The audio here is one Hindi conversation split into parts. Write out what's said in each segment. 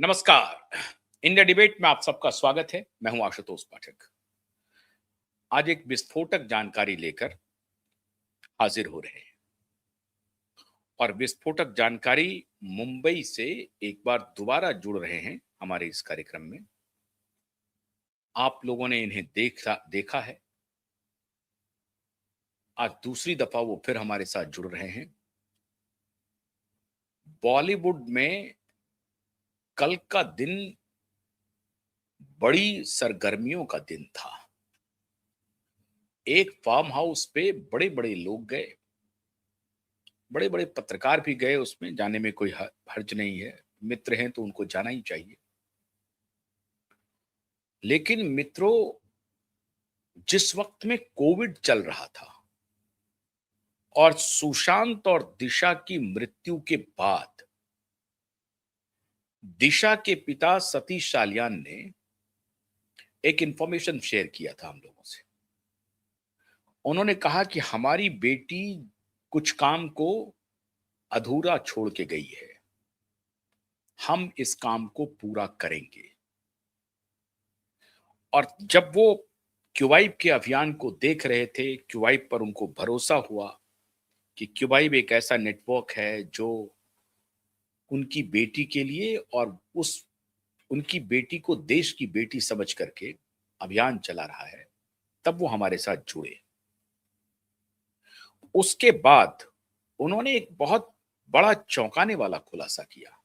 नमस्कार। इंडिया डिबेट में आप सबका स्वागत है। मैं हूं आशुतोष पाठक। आज एक विस्फोटक जानकारी लेकर हाजिर हो रहे हैं और विस्फोटक जानकारी मुंबई से एक बार दोबारा जुड़ रहे हैं हमारे इस कार्यक्रम में। आप लोगों ने इन्हें देखा है। आज दूसरी दफा वो फिर हमारे साथ जुड़ रहे हैं। बॉलीवुड में कल का दिन बड़ी सरगर्मियों का दिन था। एक फार्म हाउस पे बड़े बड़े लोग गए, बड़े बड़े पत्रकार भी गए। उसमें जाने में कोई हर्ज नहीं है। मित्र हैं तो उनको जाना ही चाहिए। लेकिन मित्रों, जिस वक्त में कोविड चल रहा था और सुशांत और दिशा की मृत्यु के बाद दिशा के पिता सतीश सालियान ने एक इंफॉर्मेशन शेयर किया था हम लोगों से। उन्होंने कहा कि हमारी बेटी कुछ काम को अधूरा छोड़ के गई है, हम इस काम को पूरा करेंगे। और जब वो क्यूबाइब के अभियान को देख रहे थे, क्यूबाइब पर उनको भरोसा हुआ कि क्यूबाइब एक ऐसा नेटवर्क है जो उनकी बेटी के लिए और उनकी बेटी को देश की बेटी समझ करके अभियान चला रहा है, तब वो हमारे साथ जुड़े। उसके बाद उन्होंने एक बहुत बड़ा चौंकाने वाला खुलासा किया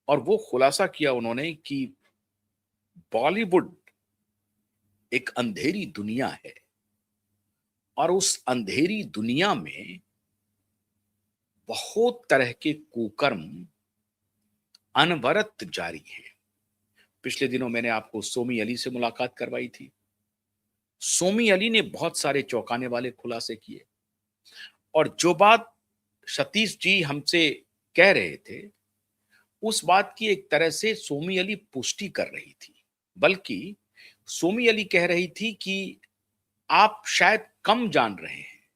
और वो खुलासा किया उन्होंने कि बॉलीवुड एक अंधेरी दुनिया है और उस अंधेरी दुनिया में बहुत तरह के कुकर्म अनवरत जारी हैं। पिछले दिनों मैंने आपको सोमी अली से मुलाकात करवाई थी। सोमी अली ने बहुत सारे चौंकाने वाले खुलासे किए और जो बात सतीश जी हमसे कह रहे थे, उस बात की एक तरह से सोमी अली पुष्टि कर रही थी। बल्कि सोमी अली कह रही थी कि आप शायद कम जान रहे हैं,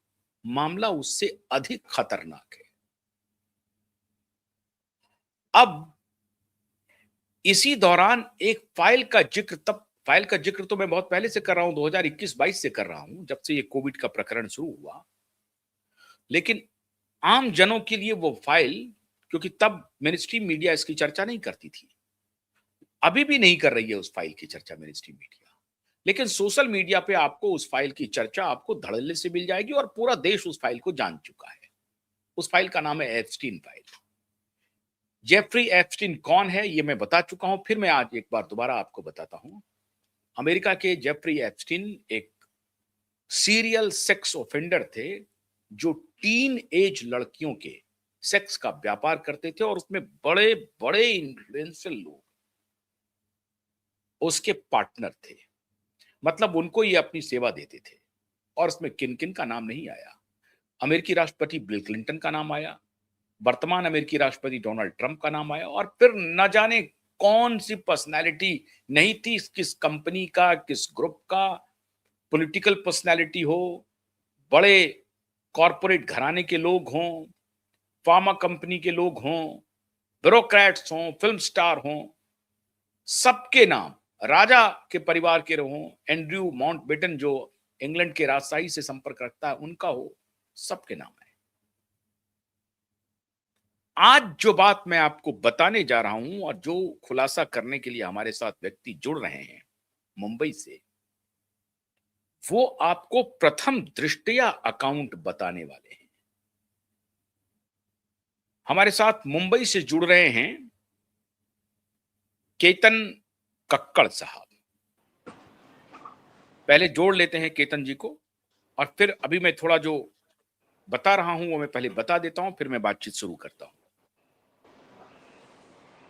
मामला उससे अधिक खतरनाक है। अब इसी दौरान एक फाइल का जिक्र तो मैं बहुत पहले से कर रहा हूं, 2021-22 से कर रहा हूं, जब से ये कोविड का प्रकरण शुरू हुआ। लेकिन आम जनों के लिए वो फाइल, क्योंकि तब मिनिस्ट्री मीडिया इसकी चर्चा नहीं करती थी, अभी भी नहीं कर रही है उस फाइल की चर्चा मिनिस्ट्री मीडिया। लेकिन सोशल मीडिया पे आपको उस फाइल की चर्चा आपको धड़ल्ले से मिल जाएगी और पूरा देश उस फाइल को जान चुका है। उस फाइल का नाम है एप्स्टीन फाइल। जेफरी एप्स्टीन कौन है ये मैं बता चुका हूं, फिर मैं आज एक बार दोबारा आपको बताता हूं। अमेरिका के जेफरी एप्स्टीन एक सीरियल सेक्स ऑफेंडर थे जो टीन एज लड़कियों के सेक्स का व्यापार करते थे और उसमें बड़े बड़े इन्फ्लुएंशियल लोग उसके पार्टनर थे। मतलब उनको ये अपनी सेवा देते थे और उसमें किन किन का नाम नहीं आया। अमेरिकी राष्ट्रपति बिल क्लिंटन का नाम आया, वर्तमान अमेरिकी राष्ट्रपति डोनाल्ड ट्रंप का नाम आया और फिर न जाने कौन सी पर्सनैलिटी नहीं थी, किस कंपनी का, किस ग्रुप का, पॉलिटिकल पर्सनैलिटी हो, बड़े कॉरपोरेट घराने के लोग हों, फार्मा कंपनी के लोग हों, ब्यूरोक्रेट्स हों, फिल्म स्टार हों, सबके नाम, राजा के परिवार के हों, एंड्रयू माउंटबेटन जो इंग्लैंड के राजशाही से संपर्क रखता है उनका हो, सबके नाम है। आज जो बात मैं आपको बताने जा रहा हूं और जो खुलासा करने के लिए हमारे साथ व्यक्ति जुड़ रहे हैं मुंबई से, वो आपको प्रथम दृष्टया अकाउंट बताने वाले हैं। हमारे साथ मुंबई से जुड़ रहे हैं केतन कक्कड़ साहब। पहले जोड़ लेते हैं केतन जी को और फिर अभी मैं थोड़ा जो बता रहा हूं वो मैं पहले बता देता हूं, फिर मैं बातचीत शुरू करता हूं।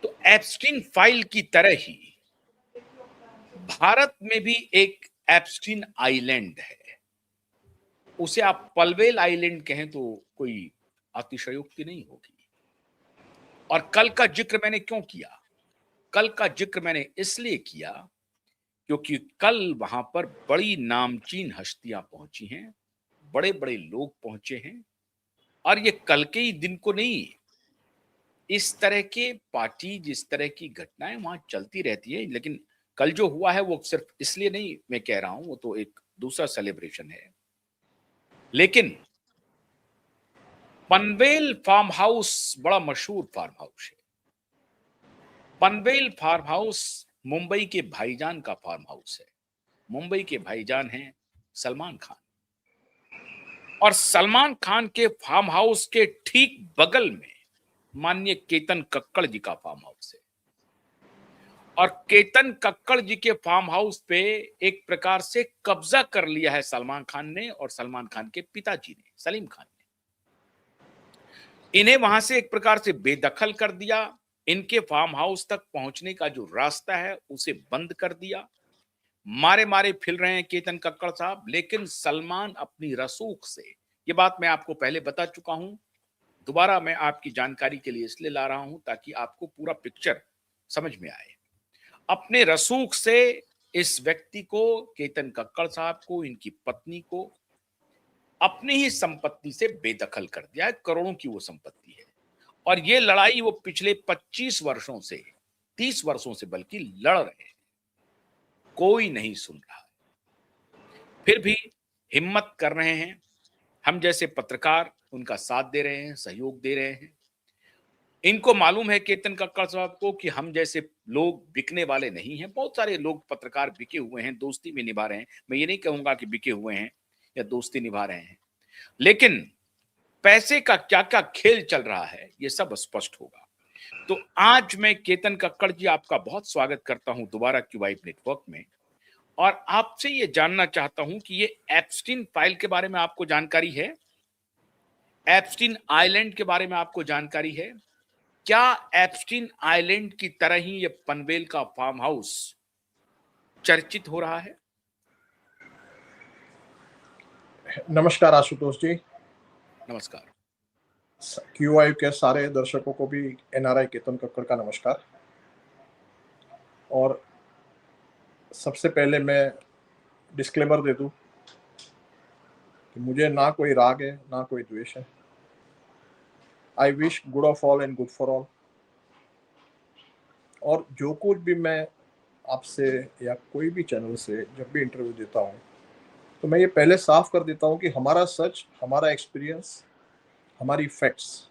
तो एप्स्टीन फाइल की तरह ही भारत में भी एक एप्स्टीन आइलैंड है। उसे आप पलवेल आइलैंड कहें तो कोई अतिशयोक्ति नहीं होगी। और कल का जिक्र मैंने क्यों किया? कल का जिक्र मैंने इसलिए किया क्योंकि कल वहां पर बड़ी नामचीन हस्तियां पहुंची हैं, बड़े बड़े लोग पहुंचे हैं। और ये कल के ही दिन को नहीं, इस तरह के पार्टी, जिस तरह की घटनाएं वहां चलती रहती है, लेकिन कल जो हुआ है वो सिर्फ इसलिए नहीं मैं कह रहा हूं, वो तो एक दूसरा सेलिब्रेशन है। लेकिन पनवेल फार्म हाउस बड़ा मशहूर फार्म हाउस है। पनवेल फार्म हाउस मुंबई के भाईजान का फार्म हाउस है। मुंबई के भाईजान हैं सलमान खान, और सलमान खान के फार्म हाउस के ठीक बगल में माननीय केतन कक्कड़ जी का फार्म हाउस है। और केतन कक्कड़ जी के फार्म हाउस पे एक प्रकार से कब्जा कर लिया है सलमान खान ने और सलमान खान के पिताजी ने, सलीम खान ने। इन्हें वहां से एक प्रकार से बेदखल कर दिया। इनके फार्म हाउस तक पहुंचने का जो रास्ता है उसे बंद कर दिया। मारे मारे फिर रहे हैं केतन कक्कड़ साहब, लेकिन सलमान अपनी रसूख से, ये बात मैं आपको पहले बता चुका हूं, दोबारा मैं आपकी जानकारी के लिए इसलिए ला रहा हूं ताकि आपको पूरा पिक्चर समझ में आए। अपने रसूख से इस व्यक्ति को, केतन कक्कड़ साहब को, इनकी पत्नी को अपनी ही संपत्ति से बेदखल कर दिया है। करोड़ों की वो संपत्ति है, और ये लड़ाई वो पिछले 25 वर्षों से, 30 वर्षों से बल्कि लड़ रहे हैं। कोई नहीं सुन रहा है, फिर भी हिम्मत कर रहे हैं। हम जैसे पत्रकार उनका साथ दे रहे हैं, सहयोग दे रहे हैं। इनको मालूम है केतन कक्कड़ साहब को कि हम जैसे लोग बिकने वाले नहीं हैं। बहुत सारे लोग पत्रकार बिके हुए हैं, दोस्ती भी निभा रहे हैं। मैं ये नहीं कहूंगा कि बिके हुए हैं या दोस्ती निभा रहे हैं, लेकिन पैसे का क्या क्या खेल चल रहा है ये सब स्पष्ट होगा। तो आज मैं केतन कक्कड़ जी आपका बहुत स्वागत करता हूं दोबारा क्यूवाइब नेटवर्क में, और आपसे ये जानना चाहता हूं कि ये एप्स्टीन फाइल के बारे में आपको जानकारी है? एप्स्टीन आइलैंड के बारे में आपको जानकारी है? क्या एप्स्टीन आइलैंड की तरह ही ये पनवेल का फार्म हाउस चर्चित हो रहा है? नमस्कार आशुतोष जी। नमस्कार। क्यूआई के सारे दर्शकों को भी एनआरआई केतन कक्कड़ का नमस्कार। और सबसे पहले मैं डिस्क्लेमर दे दूं कि मुझे ना कोई राग है ना कोई द्वेष है। I wish good of all and good for all. और जो कुछ भी मैं आपसे या कोई भी चैनल से जब भी इंटरव्यू देता हूं, तो मैं ये पहले साफ कर देता हूं कि हमारा सच, हमारा एक्सपीरियंस, हमारी फैक्ट्स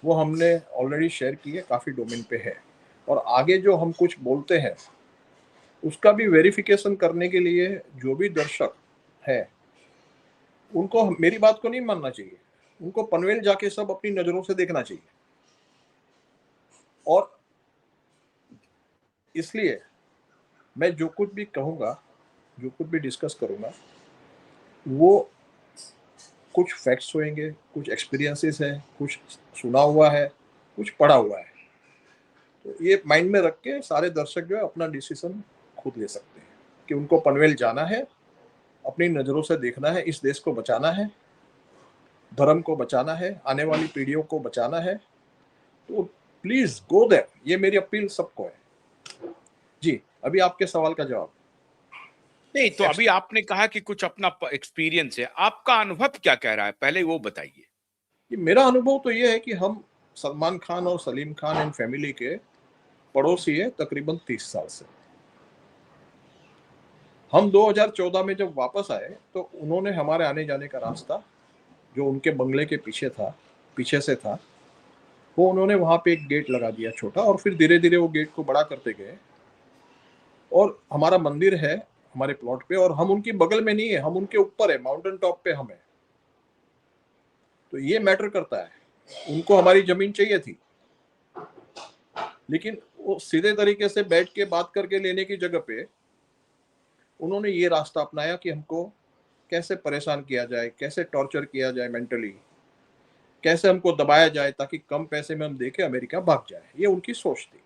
वो हमने ऑलरेडी शेयर की है, काफ़ी डोमेन पे है। और आगे जो हम कुछ बोलते हैं उसका भी वेरिफिकेशन करने के लिए जो भी दर्शक है उनको मेरी बात को नहीं मानना चाहिए, उनको पनवेल जाके सब अपनी नज़रों से देखना चाहिए। और इसलिए मैं जो कुछ भी कहूँगा, जो कुछ भी डिस्कस करूँगा, वो कुछ फैक्ट्स होंगे, कुछ एक्सपीरियंसेस हैं, कुछ सुना हुआ है, कुछ पढ़ा हुआ है। तो ये माइंड में रख के सारे दर्शक जो है अपना डिसीजन खुद ले सकते हैं कि उनको पनवेल जाना है, अपनी नज़रों से देखना है, इस देश को बचाना है, धर्म को बचाना है, आने वाली पीढ़ियों को बचाना है। तो प्लीज गो देयर। ये मेरी अपील सबको है जी। अभी आपके सवाल का जवाब। नहीं, तो अभी आपने कहा कि कुछ अपना एक्सपीरियंस है, आपका अनुभव क्या कह रहा है, पहले वो बताइए। मेरा अनुभव तो ये है कि हम सलमान खान और सलीम खान एंड फैमिली के पड़ोसी है तकरीबन 30 साल से। हम 2014 में जब वापस आए तो उन्होंने हमारे आने जाने का रास्ता जो उनके बंगले के पीछे से था, वो उन्होंने वहां पे एक गेट लगा दिया छोटा, और फिर धीरे धीरे वो गेट को बड़ा करते गए। और हमारा मंदिर है हमारे प्लॉट पे, और हम उनकी बगल में नहीं है, हम उनके ऊपर है, माउंटेन टॉप पे हम है। तो ये मैटर करता है। उनको हमारी जमीन चाहिए थी, लेकिन वो सीधे तरीके से बैठ के बात करके लेने की जगह पे उन्होंने ये रास्ता अपनाया कि हमको कैसे परेशान किया जाए, कैसे टॉर्चर किया जाए मेंटली, कैसे हमको दबाया जाए ताकि कम पैसे में हम देके अमेरिका भाग जाए। ये उनकी सोच थी।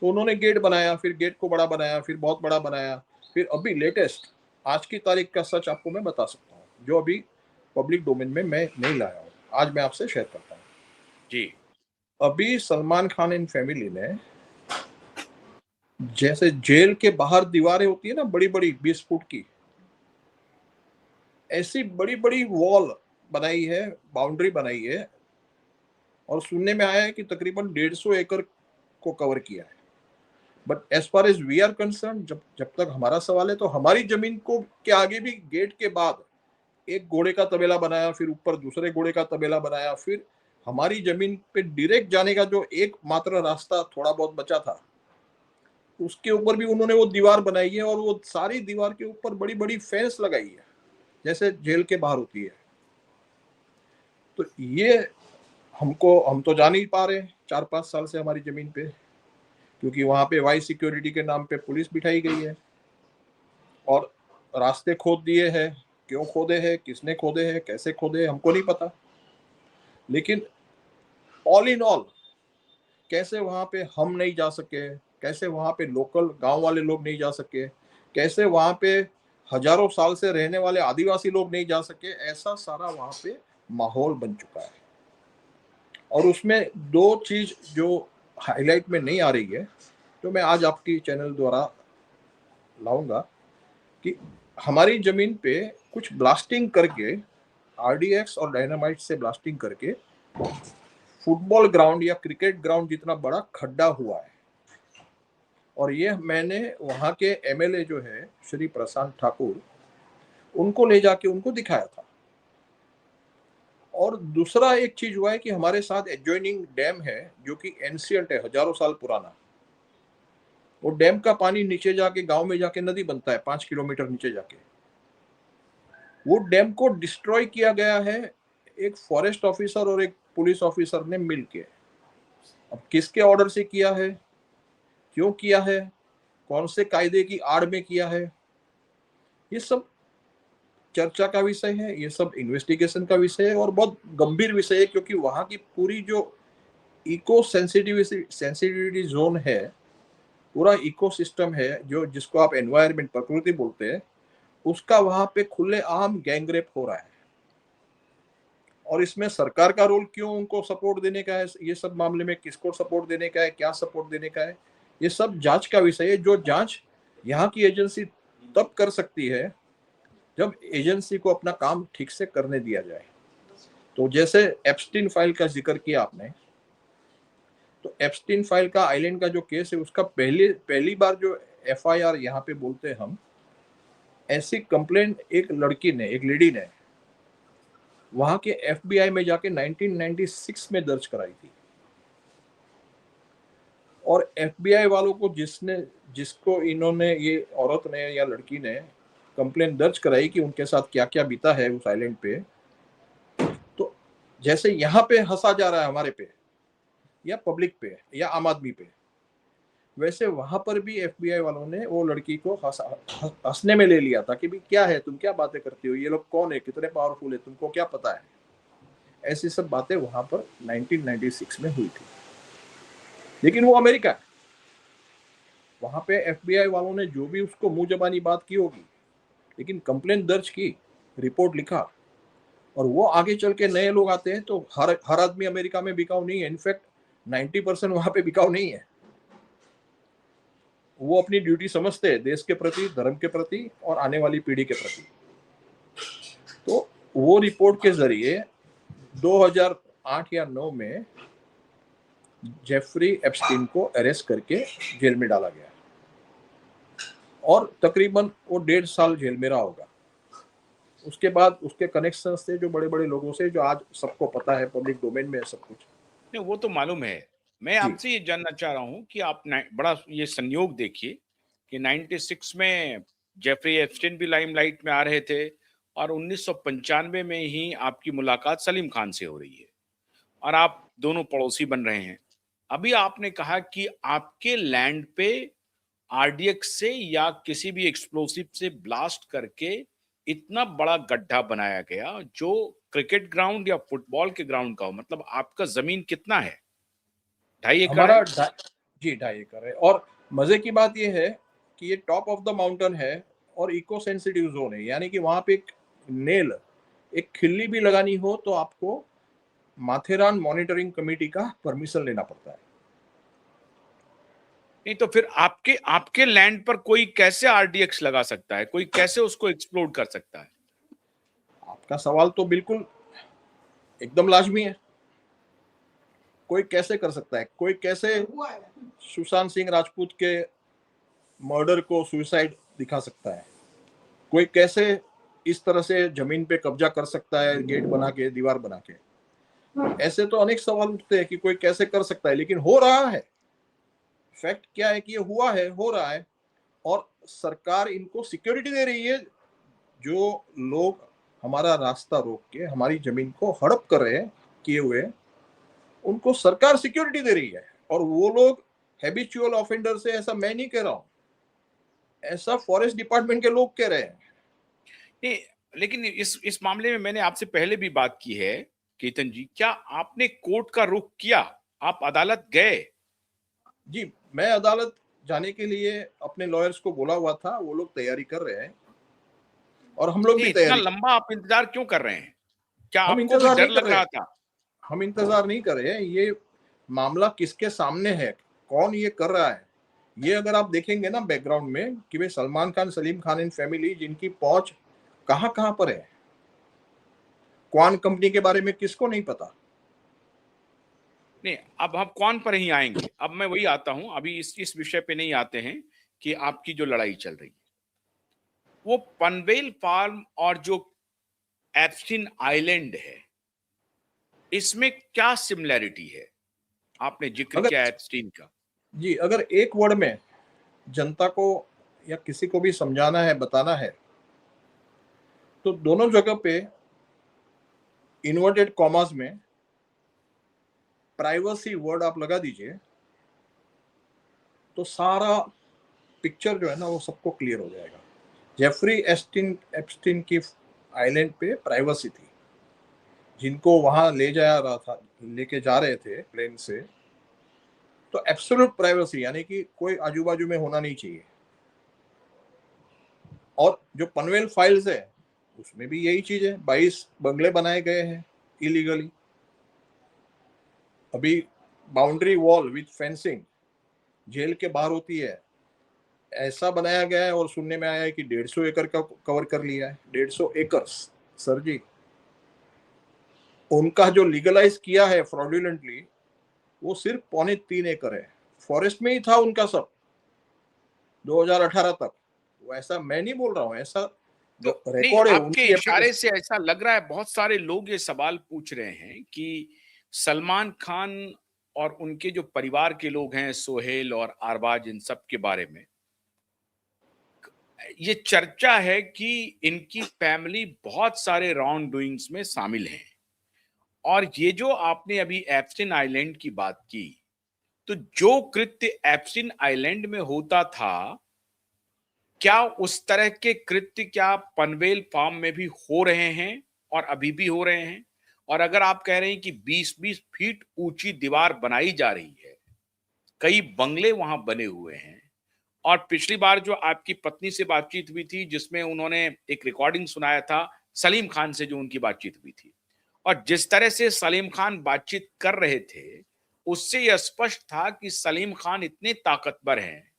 तो उन्होंने गेट बनाया, फिर गेट को बड़ा बनाया, फिर बहुत बड़ा बनाया, फिर अभी लेटेस्ट आज की तारीख का सच आपको मैं बता सकता हूँ, जो अभी पब्लिक डोमेन में मैं नहीं लाया हूँ, आज मैं आपसे शेयर करता हूँ जी। अभी सलमान खान एंड फैमिली ने, जैसे जेल के बाहर दीवारें होती है ना बड़ी बड़ी 20 फुट की, ऐसी बड़ी बड़ी वॉल बनाई है, बाउंड्री बनाई है और सुनने में आया है कि तकरीबन 150 एकड़ को कवर किया है। But as far as we are concern, जब जब तक हमारा सवाल है, तो हमारी जमीन को के आगे भी गेट के बाद एक घोड़े का तबेला बनाया, फिर ऊपर दूसरे घोड़े का तबेला बनाया, फिर हमारी जमीन पे डायरेक्ट जाने का जो एकमात्र रास्ता थोड़ा बहुत बचा था, उसके ऊपर भी उन्होंने वो दीवार बनाई है, और वो सारी दीवार के ऊपर बड़ी बड़ी फेंस लगाई है, जैसे जेल के बाहर होती है। तो ये हम तो जा नहीं पा रहे 4-5 साल से हमारी जमीन पे, क्योंकि वहां पे वाई सिक्योरिटी के नाम पे पुलिस बिठाई गई है, और रास्ते खोद दिए हैं। क्यों खोदे हैं, किसने खोदे हैं, कैसे खोदे हैं, हमको नहीं पता। लेकिन ऑल इन ऑल, कैसे वहां पे हम नहीं जा सके, कैसे वहां पे लोकल गांव वाले लोग नहीं जा सके, कैसे वहां पे हजारों साल से रहने वाले आदिवासी लोग नहीं जा सके, ऐसा सारा वहां पे माहौल बन चुका है। और उसमें दो चीज जो हाईलाइट में नहीं आ रही है, तो मैं आज आपकी चैनल द्वारा लाऊंगा, कि हमारी जमीन पे कुछ ब्लास्टिंग करके, आरडीएक्स और डायनामाइट से ब्लास्टिंग करके फुटबॉल ग्राउंड या क्रिकेट ग्राउंड जितना बड़ा खड्डा हुआ है। और ये मैंने वहां के एमएलए जो है श्री प्रशांत ठाकुर, उनको ले जाके उनको दिखाया था। और दूसरा एक चीज हुआ है कि हमारे साथ एडजॉइनिंग डैम है, जो कि एंशियंट है, हजारों साल पुराना। वो डैम का पानी नीचे जाके गांव में जाके नदी बनता है, 5 किलोमीटर नीचे जाके। वो डैम को डिस्ट्रॉय किया गया है एक फॉरेस्ट ऑफिसर और एक पुलिस ऑफिसर ने मिलके। अब किसके ऑर्डर से किया है, क्यों किया है, कौन से कायदे की आड़ में किया है, ये सब चर्चा का विषय है, ये सब इन्वेस्टिगेशन का विषय है, और बहुत गंभीर विषय है। क्योंकि वहां की पूरी जो इको सेंसिटिविटी जोन है, पूरा इकोसिस्टम है, जो जिसको आप एनवायरमेंट, प्रकृति बोलते हैं, उसका वहां पे खुले आम गैंगरेप हो रहा है। और इसमें सरकार का रोल क्यों, उनको सपोर्ट देने का है, ये सब मामले में किसको सपोर्ट देने का है, क्या सपोर्ट देने का है, ये सब जांच का विषय है। जो जांच यहाँ की एजेंसी तब कर सकती है जब एजेंसी को अपना काम ठीक से करने दिया जाए। तो जैसे एप्स्टीन फाइल का जिक्र किया आपने, तो एप्स्टीन फाइल का आइलैंड का जो केस है, उसका पहली बार जो एफआईआर यहाँ पे बोलते हैं हम, ऐसी कंप्लेंट एक लड़की ने, एक लेडी ने वहां के एफबीआई में जाके 1996 में दर्ज कराई थी। और एफबीआई वालों को जिसको इन्होंने, ये औरत ने या लड़की ने कंप्लेंट दर्ज कराई कि उनके साथ क्या क्या बीता है उस आइलैंड पे, तो जैसे यहाँ पे हंसा जा रहा है हमारे पे या पब्लिक पे या आम आदमी पे, वैसे वहां पर भी एफबीआई वालों ने वो लड़की को हंसने में ले लिया था कि भाई क्या है, तुम क्या बातें करती हो, ये लोग कौन है, कितने पावरफुल है, तुमको क्या पता है। ऐसी सब बातें वहां पर 1996 में हुई थी। लेकिन वो अमेरिका है, वहां पे एफबीआई वालों ने जो भी उसको मुंह जबानी बात की होगी, लेकिन कंप्लेंट दर्ज की, रिपोर्ट लिखा, और वो आगे चल के नए लोग आते हैं तो हर आदमी अमेरिका में बिकाऊ नहीं है। इनफैक्ट 90% वहां पे बिकाऊ नहीं है। वो अपनी ड्यूटी समझते हैं देश के प्रति, धर्म के प्रति और आने वाली पीढ़ी के प्रति। तो वो रिपोर्ट के जरिए 2008 या 9 में जेफरी एप्स्टीन को अरेस्ट करके जेल में डाला गया, और तकरीबन वो 1.5 साल जेल में रहा होगा। उसके बाद उसके कनेक्शन थे जो बड़े बड़े लोगों से, जो आज सबको पता है, पब्लिक डोमेन में है सब कुछ। नहीं, वो तो मालूम है। मैं जी, आपसे ये जानना चाह रहा हूँ कि आप बड़ा ये संयोग देखिए कि 96 में जेफरी एप्स्टीन भी लाइमलाइट में आ रहे थे, और 1995 में ही आपकी मुलाकात सलीम खान से हो रही है, और आप दोनों पड़ोसी बन रहे हैं। अभी आपने कहा कि आपके लैंड पे आरडीएक्स से या किसी भी एक्सप्लोसिव से ब्लास्ट करके इतना बड़ा गड्ढा बनाया गया जो क्रिकेट ग्राउंड या फुटबॉल के ग्राउंड का हो। मतलब आपका जमीन कितना है, 2.5 एकड़ है? जी 2.5 एकड़ है। और मजे की बात यह है कि ये टॉप ऑफ द माउंटेन है और इको सेंसिटिव जोन है, यानी कि वहां पे एक खिल्ली भी लगानी हो तो आपको माथेरान मॉनिटरिंग कमेटी का परमिशन लेना पड़ता है। नहीं तो फिर आपके आपके लैंड पर कोई कैसे आरडीएक्स लगा सकता है, कोई कैसे उसको एक्सप्लोड कर सकता है? आपका सवाल तो बिल्कुल एकदम लाजमी है। कोई कैसे कर सकता है, कोई कैसे सुशांत सिंह राजपूत के मर्डर को सुसाइड दिखा सकता है, कोई कैसे इस तरह से जमीन पे कब्जा कर सकता है, गेट बना के, दीवार बना के। ऐसे तो अनेक सवाल उठते हैं कि कोई कैसे कर सकता है, लेकिन हो रहा है। फैक्ट क्या है कि ये हुआ है, हो रहा है, और सरकार इनको सिक्योरिटी दे रही है। जो लोग हमारा रास्ता रोक के हमारी जमीन को हड़प कर रहे हैं किए हुए, उनको सरकार सिक्योरिटी दे रही है, और वो लोग हैबिचुअल ऑफेंडर से, ऐसा मैं नहीं कह रहा हूं, ऐसा फॉरेस्ट डिपार्टमेंट के लोग कह रहे हैं। नहीं, लेकिन इस मामले में मैंने आपसे पहले भी बात की है केतन जी, क्या आपने कोर्ट का रुख किया? आप अदालत गए? जी, मैं अदालत जाने के लिए अपने लॉयर्स को बोला हुआ था, वो लोग तैयारी कर रहे हैं, और हम लोग नहीं, भी इतना तैयारी कर लंबा आप इंतजार क्यों कर रहे हैं? क्या हम आपको भी इंतजार डर नहीं कर लग रहे रहा हैं। था? हम इंतजार नहीं कर रहे हैं। ये मामला किसके सामने है, कौन ये कर रहा है, ये अगर आप देखेंगे ना बैकग्राउंड में, कि भाई सलमान खान, सलीम खान एंड फैमिली, जिनकी पहुंच कहां कहां पर है। क्वान कंपनी के बारे में किसको नहीं पता। नहीं, अब हम कौन पर ही आएंगे। अब मैं वही आता हूं, अभी इस विषय पे नहीं आते हैं कि आपकी जो लड़ाई चल रही है वो पनवेल फार्म और जो एप्स्टीन आइलैंड है, इसमें क्या सिमिलैरिटी है? आपने जिक्र अगर किया एप्स्टीन का। जी, अगर एक वर्ड में जनता को या किसी को भी समझाना है, बताना है, तो दोनों जगह पे इन्वर्टेड कॉमास में प्राइवेसी वर्ड आप लगा दीजिए, तो सारा पिक्चर जो है ना वो सबको क्लियर हो जाएगा। जेफरी एप्स्टीन की आइलैंड पे प्राइवेसी थी। जिनको वहां लेके जा रहे थे प्लेन से, तो एब्सोल्यूट प्राइवेसी, यानी कि कोई आजू बाजू में होना नहीं चाहिए। और जो पनवेल फाइल्स है उसमें भी यही चीज है। 22 बंगले बनाए गए हैं इलीगली। अभी boundary wall with fencing jail के बाहर होती है, ऐसा बनाया गया है, और सुनने में आया है कि 150 एकड़ का कवर कर लिया है। 150 एकड़ सर जी, उनका जो लीगलाइज किया है फ्रॉडुलेंटली, वो सिर्फ 3.25 एकड़ है। फॉरेस्ट में ही था उनका सब 2018 तक। वो ऐसा मैं नहीं बोल रहा हूँ, ऐसा तो नहीं, रिकॉर्ड है आपके उनकी इशारे एप्लीकेशन। से ऐसा लग रहा है, बहुत सारे लोग ये सवाल पूछ रहे हैं कि सलमान खान और उनके जो परिवार के लोग हैं, सोहेल और अरबाज, इन सब के बारे में ये चर्चा है कि इनकी फैमिली बहुत सारे रॉन्ग डूइंग्स में शामिल है। और ये जो आपने अभी एप्स्टीन आइलैंड की बात की, तो जो कृत्य एप्स्टीन आइलैंड में होता था, क्या उस तरह के कृत्य क्या पनवेल फार्म में भी हो रहे हैं और अभी भी हो रहे हैं? और अगर आप कह रहे हैं कि 20-20 फीट ऊंची दीवार बनाई जा रही है, कई बंगले वहां बने हुए हैं, और पिछली बार जो आपकी पत्नी से बातचीत हुई थी जिसमें उन्होंने एक रिकॉर्डिंग सुनाया था सलीम खान से, जो उनकी बातचीत हुई थी, और जिस तरह से सलीम खान बातचीत कर रहे थे, उससे यह स्पष्ट था कि सलीम खान इतने ताकतवर हैं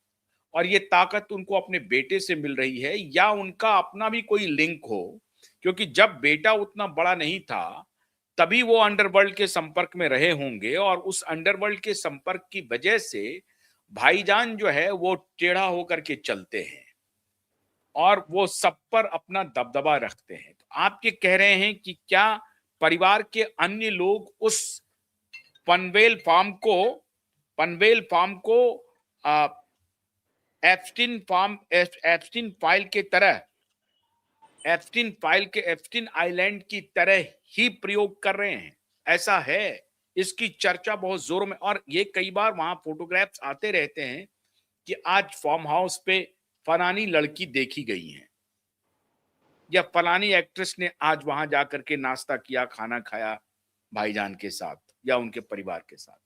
और ये ताकत उनको अपने बेटे से मिल रही है, या उनका अपना भी कोई लिंक हो। क्योंकि जब बेटा उतना बड़ा नहीं था तभी वो अंडरवर्ल्ड के संपर्क में रहे होंगे, और उस अंडरवर्ल्ड के संपर्क की वजह से भाईजान जो है वो टेढ़ा होकर के चलते हैं और वो सब पर अपना दबदबा रखते हैं। तो आप ये कह रहे हैं कि क्या परिवार के अन्य लोग उस पनवेल फार्म को पनवेल फार्म को आ, एप्स्टीन फाइल के तरह, एप्स्टीन आइलैंड की तरह ही प्रयोग कर रहे हैं? ऐसा है, इसकी चर्चा बहुत जोरों में, और ये कई बार वहां फोटोग्राफ्स आते रहते हैं कि आज फार्म हाउस पे फलानी लड़की देखी गई है, या फलानी एक्ट्रेस ने आज वहां जाकर के नाश्ता किया, खाना खाया भाईजान के साथ या उनके परिवार के साथ।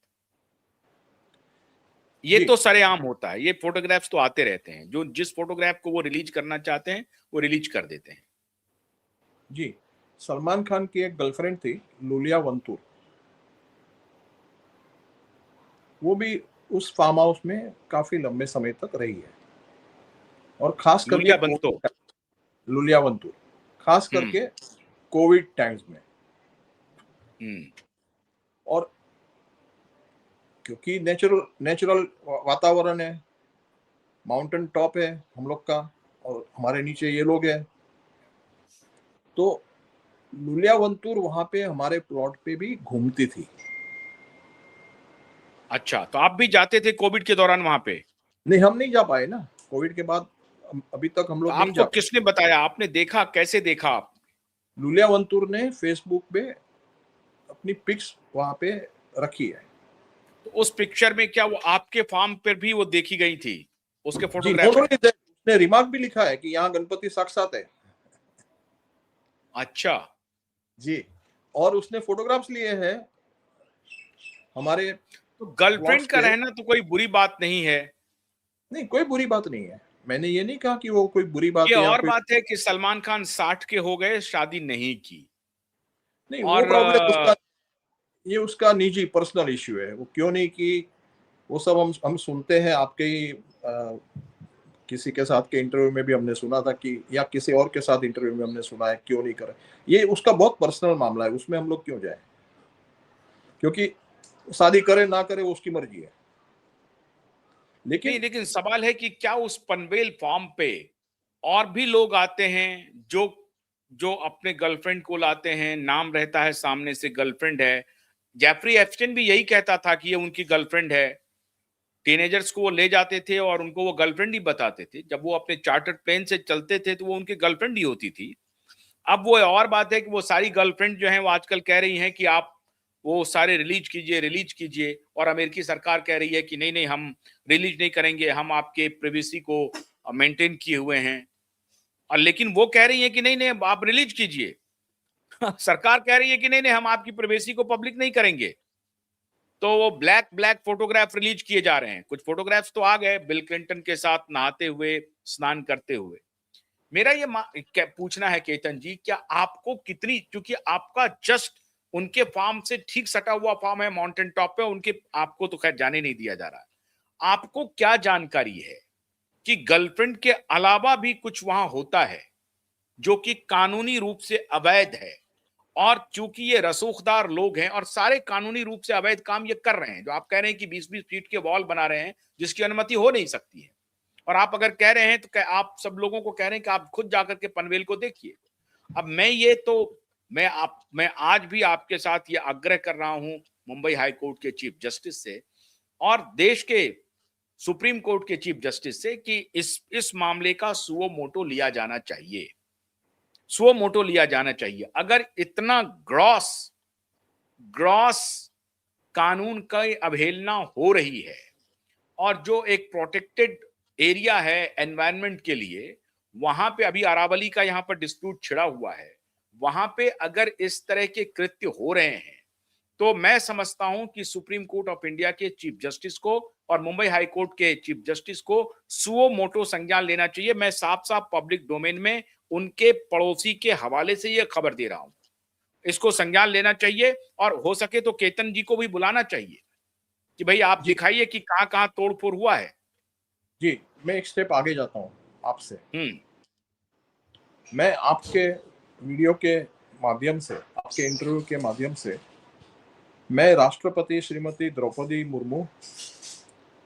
ये जी तो सरेआम होता है, ये फोटोग्राफ्स तो आते रहते हैं, जो जिस फोटोग्राफ को वो रिलीज करना चाहते हैं वो रिलीज कर देते हैं। जी, सलमान खान की एक गर्लफ्रेंड थी, लुलिया वंतूर। वो भी उस फार्म हाउस में काफी लंबे समय तक रही है, और खास करके लुलिया बंतो। लुलिया वंतूर, खास हम्म। करके कोविड टाइम्स में। हम्म। और क्योंकि नेचुरल नेचुरल वातावरण है, माउंटेन टॉप है हम लोग का, और हमारे नीचे ये लोग हैं। तो लुलियावंतूर वहां पे हमारे प्लॉट पे भी घूमती थी। अच्छा, तो आप भी जाते थे कोविड के दौरान वहां पे? नहीं, हम नहीं जा पाए ना कोविड के बाद, अभी तक हम तो लोग नहीं आपको जा पाए। किसने बताया, आपने देखा, कैसे देखा आप? लुलियावंतूर ने फेसबुक पे अपनी पिक्स वहां पे रखी है। तो उस पिक्चर में क्या वो आपके फार्म पर भी वो देखी गई थी, उसके जी, फोटोग्राफ नॉट है? ओनली दैट, उसने रिमार्क भी लिखा है कि यहाँ गणपति साक्षात है। अच्छा। जी, और उसने फोटोग्राफ्स लिए हैं हमारे तो गर्लफ्रेंड प्लॉट्स का के। रहना तो कोई बुरी बात नहीं है। नहीं, कोई बुरी बात नहीं है, मैंने ये नहीं कहा कि वो कोई बुरी ये बात है या और कोई। बात है कि सलमान खान 60 के हो गए, शादी नहीं की। नहीं, वो और प्रॉब्लम उसका, ये उसका निजी पर्सनल इश्यू है, वो क्यों नहीं की, वो सब हम सुनते हैं आपके ही किसी के साथ के इंटरव्यू में भी हमने सुना था कि, या किसी और के साथ इंटरव्यू में हमने सुना है, क्यों नहीं करे। ये उसका बहुत पर्सनल मामला है, उसमें हम लोग क्यों जाए, क्योंकि शादी करे ना करे वो उसकी मर्जी है। नहीं, लेकिन लेकिन सवाल है कि क्या उस पनवेल फार्म पे और भी लोग आते हैं जो जो अपने गर्लफ्रेंड को लाते हैं, नाम रहता है सामने से गर्लफ्रेंड है। जेफरी एप्स्टाइन भी यही कहता था कि ये उनकी गर्लफ्रेंड है। टीनेजर्स को वो ले जाते थे और उनको वो गर्लफ्रेंड ही बताते थे। जब वो अपने चार्टर्ड प्लेन से चलते थे तो वो उनकी गर्लफ्रेंड ही होती थी। अब वो और बात है कि वो सारी गर्लफ्रेंड जो है वो आजकल कह रही हैं कि आप वो सारे रिलीज कीजिए, और अमेरिकी सरकार कह रही है कि नहीं नहीं, हम रिलीज नहीं करेंगे, हम आपके प्रिवेसी को मेंटेन किए हुए हैं। और लेकिन वो कह रही है कि नहीं नहीं, आप रिलीज कीजिए। सरकार कह रही है कि नहीं नहीं, हम आपकी प्रिवेसी को पब्लिक नहीं करेंगे। तो वो ब्लैक ब्लैक फोटोग्राफ रिलीज किए जा रहे हैं। कुछ फोटोग्राफ्स तो आ गए बिल क्लिंटन के साथ नहाते हुए, स्नान करते हुए। मेरा ये क्या पूछना है केतन जी, क्या आपको कितनी, क्योंकि आपका जस्ट उनके फार्म से ठीक सटा हुआ फार्म है माउंटेन टॉप पे, उनके आपको तो खैर जाने नहीं दिया जा रहा है। आपको क्या जानकारी है कि गर्लफ्रेंड के अलावा भी कुछ वहां होता है जो कि कानूनी रूप से अवैध है? और चूंकि ये रसूखदार लोग हैं और सारे कानूनी रूप से अवैध काम ये कर रहे हैं, जो आप कह रहे हैं कि 20-20 फीट के वॉल बना रहे हैं जिसकी अनुमति हो नहीं सकती है, और आप अगर कह रहे हैं तो आप सब लोगों को कह रहे हैं कि आप खुद जाकर के पनवेल को देखिए। अब मैं ये तो मैं आज भी आपके साथ ये आग्रह कर रहा हूं मुंबई हाई कोर्ट के चीफ जस्टिस से और देश के सुप्रीम कोर्ट के चीफ जस्टिस से कि इस मामले का सुओ मोटो लिया जाना चाहिए। सुओ मोटो लिया जाना चाहिए। अगर इतना ग्रॉस ग्रॉस कानून का अवहेलना हो रही है और जो एक प्रोटेक्टेड एरिया है एनवायरनमेंट के लिए, वहां पे अभी अरावली का यहां पर डिस्प्यूट छिड़ा हुआ है, वहां पे अगर इस तरह के कृत्य हो रहे हैं तो मैं समझता हूं कि सुप्रीम कोर्ट ऑफ इंडिया के चीफ जस्टिस को और मुंबई हाई कोर्ट के चीफ जस्टिस को सुओ मोटो संज्ञान लेना चाहिए। मैं साफ साफ पब्लिक डोमेन में उनके पड़ोसी के हवाले से यह खबर दे रहा हूं, इसको संज्ञान लेना चाहिए और हो सके तो केतन जी को भी बुलाना चाहिए कि भाई आप जी, दिखाइए कि कहां कहां तोड़फोड़ हुआ है। जी, मैं एक स्टेप आगे जाता हूँ आपसे। हम्म। मैं आपके वीडियो के माध्यम से, आपके इंटरव्यू के माध्यम से, मैं राष्ट्रपति श्रीमती द्रौपदी मुर्मू,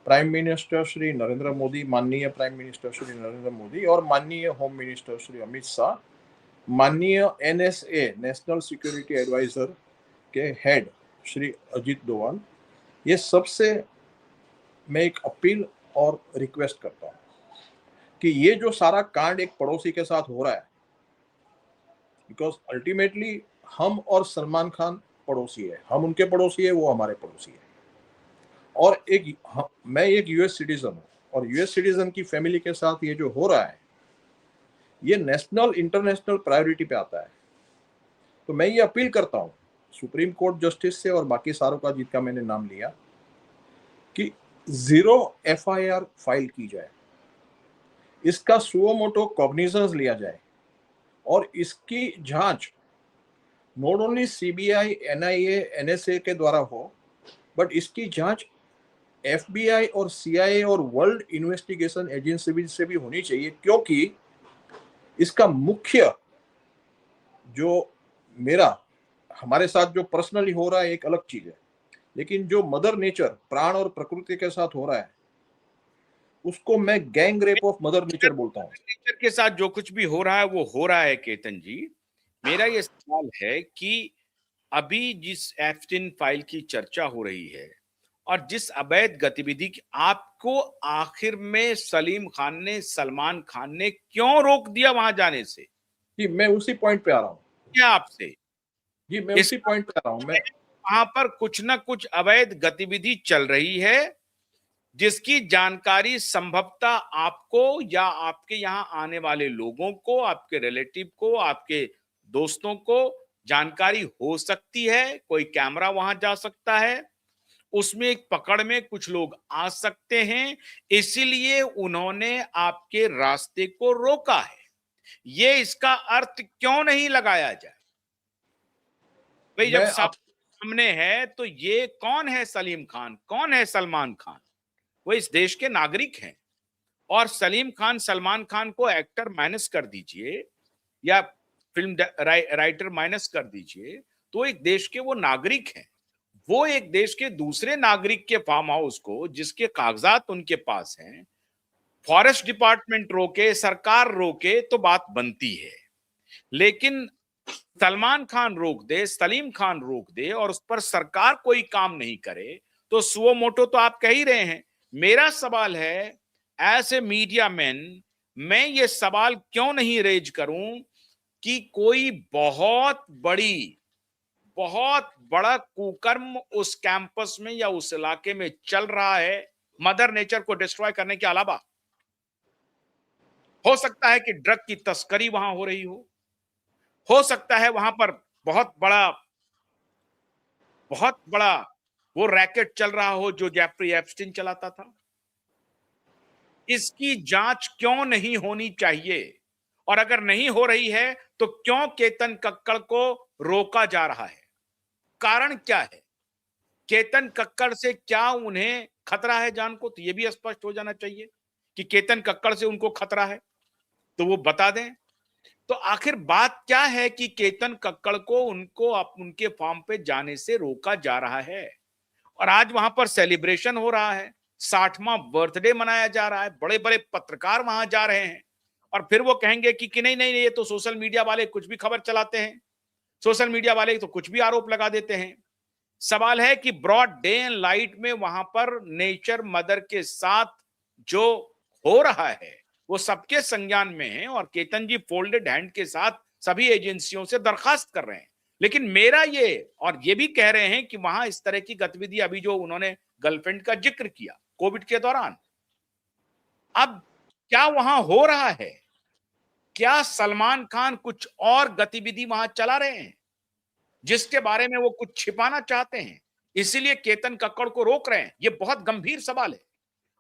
प्राइम मिनिस्टर श्री नरेंद्र मोदी, माननीय प्राइम मिनिस्टर श्री नरेंद्र मोदी, और माननीय होम मिनिस्टर श्री अमित शाह, माननीय एनएसए नेशनल सिक्योरिटी एडवाइजर के हेड श्री अजीत डोवाल, ये सबसे मैं एक अपील और रिक्वेस्ट करता हूँ कि ये जो सारा कांड एक पड़ोसी के साथ हो रहा है, बिकॉज अल्टीमेटली हम और सलमान खान पड़ोसी है, हम उनके पड़ोसी है, वो हमारे पड़ोसी है। और मैं एक यूएस सिटीजन हूँ, और यूएस सिटीजन की फैमिली के साथ ये जो हो रहा है, ये नेशनल इंटरनेशनल प्रायोरिटी पे आता है। तो मैं ये अपील करता हूँ सुप्रीम कोर्ट जस्टिस से और बाकी सारों का जिनका मैंने नाम लिया कि 0 एफआईआर फाइल की जाए, इसका सुओ मोटो कॉग्निजेंस लिया जाए, और इसकी जांच not only CBI, NIA, NSA के द्वारा हो, बट इसकी जांच एफबीआई और सीआईए और वर्ल्ड इन्वेस्टिगेशन एजेंसी से भी होनी चाहिए, क्योंकि इसका मुख्य जो मेरा हमारे साथ जो पर्सनली हो रहा है एक अलग चीज है, लेकिन जो मदर नेचर, प्राण और प्रकृति के साथ हो रहा है, उसको मैं gang rape of mother nature बोलता हूँ। नेचर के साथ जो कुछ भी हो रहा है वो हो रहा है केतन जी। मेरा ये सवाल है कि अभी जिस एप्स्टीन फाइल की चर्चा हो रही है और जिस अवैध गतिविधि की, आपको आखिर में सलीम खान ने, सलमान खान ने क्यों रोक दिया वहां जाने से? जी, मैं उसी पॉइंट पे आ रहा हूँ। क्या आपसे जी, मैं उसी इसका पॉइंट पे आ रहा हूँ। मैं वहां पर कुछ ना कुछ अवैध गतिविधि चल रही है जिसकी जानकारी संभवतः आपको या आपके यहां आने वाले लोगों को, आपके रिलेटिव को, आपके दोस्तों को जानकारी हो सकती है। कोई कैमरा वहां जा सकता है, उसमें एक पकड़ में कुछ लोग आ सकते हैं, इसीलिए उन्होंने आपके रास्ते को रोका है। ये इसका अर्थ क्यों नहीं लगाया जाए? भाई जब मैं सब आप सामने है तो ये कौन है सलीम खान, कौन है सलमान खान? वो इस देश के नागरिक हैं। और सलीम खान, सलमान खान को एक्टर माइनस कर दीजिए या फिल्म राइटर माइनस कर दीजिए, तो एक देश के वो नागरिक हैं। वो एक देश के दूसरे नागरिक के फार्म हाउस को, जिसके कागजात उनके पास हैं, फॉरेस्ट डिपार्टमेंट रोके, सरकार रोके तो बात बनती है। लेकिन सलमान खान रोक दे, सलीम खान रोक दे और उस पर सरकार कोई काम नहीं करे, तो सुओ मोटो तो आप कह ही रहे हैं। मेरा सवाल है, एज ए मीडिया मैन, मैं ये सवाल क्यों नहीं रेज करूं कि कोई बहुत बड़ा कुकर्म उस कैंपस में या उस इलाके में चल रहा है, मदर नेचर को डिस्ट्रॉय करने के अलावा। हो सकता है कि ड्रग की तस्करी वहां हो रही हो सकता है वहां पर बहुत बड़ा वो रैकेट चल रहा हो जो जेफरी एप्स्टीन चलाता था। इसकी जांच क्यों नहीं होनी चाहिए? और अगर नहीं हो रही है तो क्यों केतन कक्कड़ को रोका जा रहा है? कारण क्या है? केतन कक्कड़ से क्या उन्हें खतरा है जान को? तो यह भी स्पष्ट हो जाना चाहिए कि केतन कक्कड़ से उनको खतरा है, तो वो बता दें। तो आखिर बात क्या है कि केतन कक्कड़ को उनके फार्म पे जाने से रोका जा रहा है? और आज वहां पर सेलिब्रेशन हो रहा है, 60वां बर्थडे मनाया जा रहा है, बड़े बड़े पत्रकार वहां जा रहे हैं और फिर वो कहेंगे कि नहीं नहीं ये तो सोशल मीडिया वाले कुछ भी खबर चलाते हैं, सोशल मीडिया वाले तो कुछ भी आरोप लगा देते हैं। सवाल है कि ब्रॉड डे एंड लाइट में वहां पर नेचर मदर के साथ जो हो रहा है वो सबके संज्ञान में है और केतन जी फोल्डेड हैंड के साथ सभी एजेंसियों से दरखास्त कर रहे हैं। लेकिन मेरा ये, और ये भी कह रहे हैं कि वहां इस तरह की गतिविधि, अभी जो उन्होंने गर्लफ्रेंड का जिक्र किया कोविड के दौरान, अब क्या वहां हो रहा है? क्या सलमान खान कुछ और गतिविधि वहां चला रहे हैं जिसके बारे में वो कुछ छिपाना चाहते हैं, इसीलिए केतन कक्कड़ को रोक रहे हैं? ये बहुत गंभीर सवाल है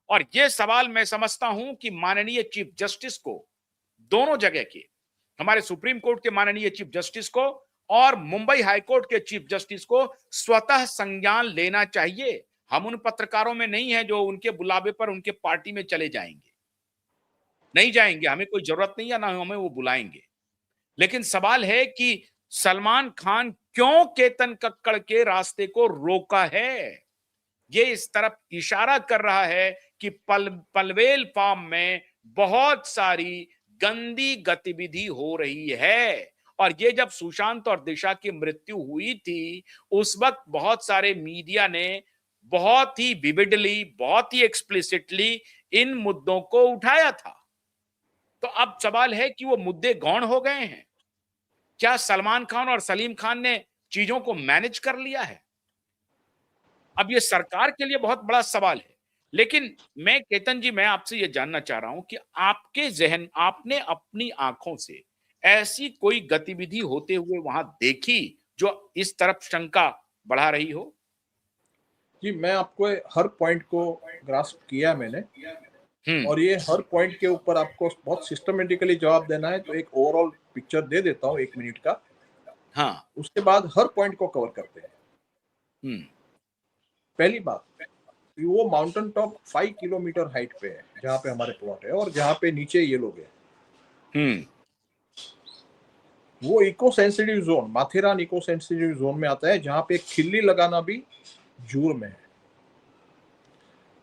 और ये सवाल मैं समझता हूं कि माननीय चीफ जस्टिस को, दोनों जगह के, हमारे सुप्रीम कोर्ट के माननीय चीफ जस्टिस को और मुंबई हाईकोर्ट के चीफ जस्टिस को स्वतः संज्ञान लेना चाहिए। हम उन पत्रकारों में नहीं है जो उनके बुलावे पर उनके पार्टी में चले जाएंगे, नहीं जाएंगे, हमें कोई जरूरत नहीं है, ना हमें वो बुलाएंगे। लेकिन सवाल है कि सलमान खान क्यों केतन कक्कड़ के रास्ते को रोका है? ये इस तरफ इशारा कर रहा है कि पलवेल फार्म में बहुत सारी गंदी गतिविधि हो रही है। और ये जब सुशांत और दिशा की मृत्यु हुई थी, उस वक्त बहुत सारे मीडिया ने बहुत ही विविडली, बहुत ही एक्सप्लिसिटली इन मुद्दों को उठाया था। तो अब सवाल है कि वो मुद्दे गौण हो गए हैं? क्या सलमान खान और सलीम खान ने चीजों को मैनेज कर लिया है? अब ये सरकार के लिए बहुत बड़ा सवाल है। लेकिन मैं, केतन जी, मैं आपसे ये जानना चाह रहा हूं कि आपके जहन, आपने अपनी आंखों से ऐसी कोई गतिविधि होते हुए वहां देखी जो इस तरफ शंका बढ़ा रही हो? जी, मैं आपको हर पॉइंट को ग्रास्प किया मैंने, हम्म। और ये हर पॉइंट के ऊपर आपको बहुत सिस्टमेटिकली जवाब देना है, तो एक ओवरऑल पिक्चर दे देता हूँ 1 मिनट का। हाँ। उसके बाद हर पॉइंट को कवर करते हैं। हम्म। पहली बात, वो माउंटेन टॉप 5 किलोमीटर हाइट पे है जहाँ पे हमारे प्लॉट है, और जहाँ पे नीचे ये लोग हैं, हम्म। वो eco sensitive zone, Matheran eco sensitive zone में आता है, जहाँ पे खिल्ली लगाना भी जूर में है।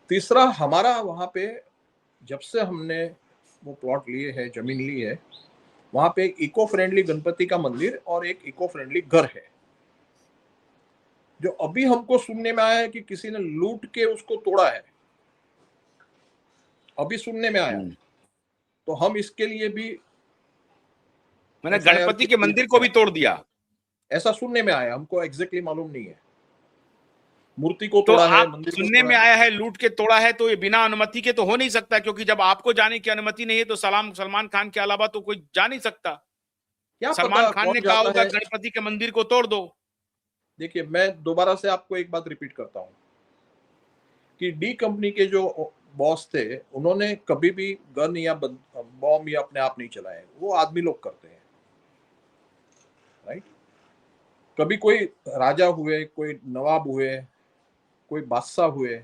तीसरा, हमारा वहां पे जब से हमने वो प्लॉट लिए है, जमीन ली है, वहां पे एक इको फ्रेंडली गणपति का मंदिर और एक इको फ्रेंडली घर है। जो अभी हमको सुनने में आया है कि किसी ने लूट के उसको तोड़ा है, अभी सुनने में आया। तो हम इसके लिए भी मैंने FIR गणपति के मंदिर को भी तोड़ दिया, ऐसा सुनने में आया, हमको एग्जैक्टली मालूम नहीं है। मूर्ति को तो तोड़ा है, आप मंदिर को सुनने तोड़ा में है। आया है लूट के तोड़ा है, तो ये बिना अनुमति के तो हो नहीं सकता, क्योंकि जब आपको जाने की अनुमति नहीं है तो सलमान खान के अलावा तो कोई जा नहीं सकता। क्या सलमान पता खान ने कौन कहा जाता होगा है। गणपति के मंदिर को तोड़ दो। देखिए, मैं दोबारा से आपको एक बात रिपीट करता हूँ कि डी कंपनी के जो बॉस थे, उन्होंने कभी भी गन या बॉम्ब या अपने आप नहीं चलाए, वो आदमी लोग करते हैं, राइट। कभी कोई राजा हुए, कोई नवाब हुए, कोई बादशाह हुए,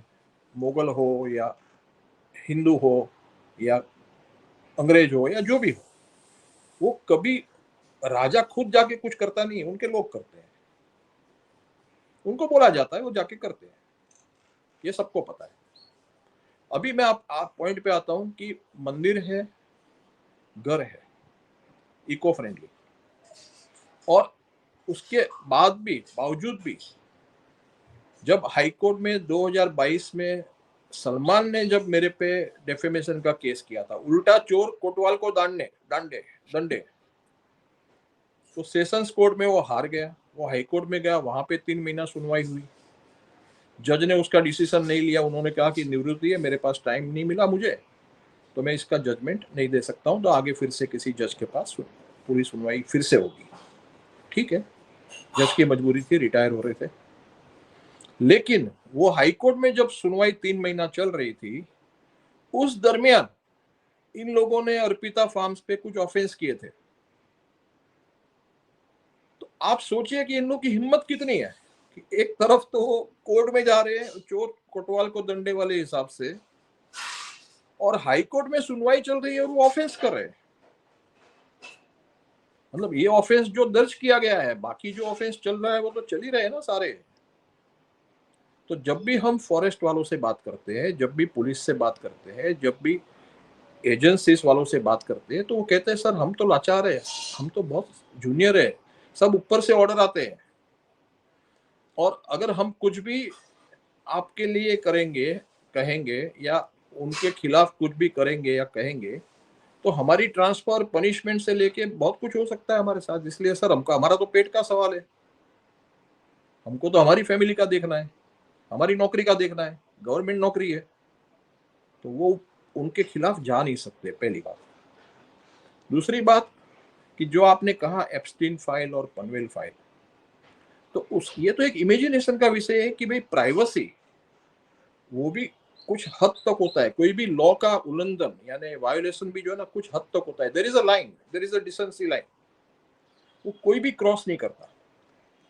मुगल हो या हिंदू हो या अंग्रेज हो या जो भी हो, वो कभी राजा खुद जाके कुछ करता नहीं है, उनके लोग करते हैं, उनको बोला जाता है, वो जाके करते हैं, ये सबको पता है। अभी मैं आप पॉइंट पे आता हूं कि मंदिर है, घर है, इको फ्रेंडली, और उसके बाद भी, बावजूद भी, जब हाईकोर्ट में 2022 में सलमान ने जब मेरे पे डेफेमेशन का केस किया था, उल्टा चोर कोतवाल को डांडे दंडे, तो सेशंस कोर्ट में वो हार गया, वो हाईकोर्ट में गया, वहां पे 3 महीना सुनवाई हुई। जज ने उसका डिसीजन नहीं लिया, उन्होंने कहा कि निवृत्ति है, मेरे पास टाइम नहीं मिला मुझे, तो मैं इसका जजमेंट नहीं दे सकता हूं, तो आगे फिर से किसी जज के पास पूरी सुनवाई फिर से होगी। ठीक है, जज की मजबूरी थी, रिटायर हो रहे थे। लेकिन वो हाईकोर्ट में जब सुनवाई 3 महीना चल रही थी, उस दरमियान इन लोगों ने अर्पिता फार्म्स पे कुछ ऑफेंस किए थे। तो आप सोचिए कि इन लोगों की हिम्मत कितनी है कि एक तरफ तो कोर्ट में जा रहे हैं चोर कोतवाल को दंडे वाले हिसाब से, और हाईकोर्ट में सुनवाई चल रही है और वो ऑफेंस कर रहे हैं। मतलब ये ऑफेंस जो दर्ज किया गया है, बाकी जो ऑफेंस चल रहा है वो तो चल ही रहे हैं ना सारे। तो जब भी हम फॉरेस्ट वालों से बात करते हैं, जब भी पुलिस से बात करते हैं, जब भी एजेंसीज वालों से बात करते हैं, तो वो कहते हैं सर हम तो लाचार है, हम तो बहुत जूनियर है, सब ऊपर से ऑर्डर आते हैं, और अगर हम कुछ भी आपके लिए करेंगे, कहेंगे, या उनके खिलाफ कुछ भी करेंगे या कहेंगे, तो हमारी ट्रांसफर, पनिशमेंट से लेके बहुत कुछ हो सकता है हमारे साथ। इसलिए सर हमको, हमारा तो पेट का सवाल है, हमको तो हमारी फैमिली का देखना है, हमारी नौकरी का देखना है, गवर्नमेंट नौकरी है, तो वो उनके खिलाफ जा नहीं सकते, पहली बात। दूसरी बात कि जो आपने कहा एप्स्टीन फाइल और पनवेल फाइल, तो उस ये तो एक इमेजिनेशन का विषय है कि भाई प्राइवेसी वो भी कुछ हद तक होता है, कोई भी लॉ का उल्लंघन यानी वायोलेशन भी जो है ना कुछ हद तक होता है। There is a line, there is a decency line, वो कोई भी क्रॉस नहीं करता।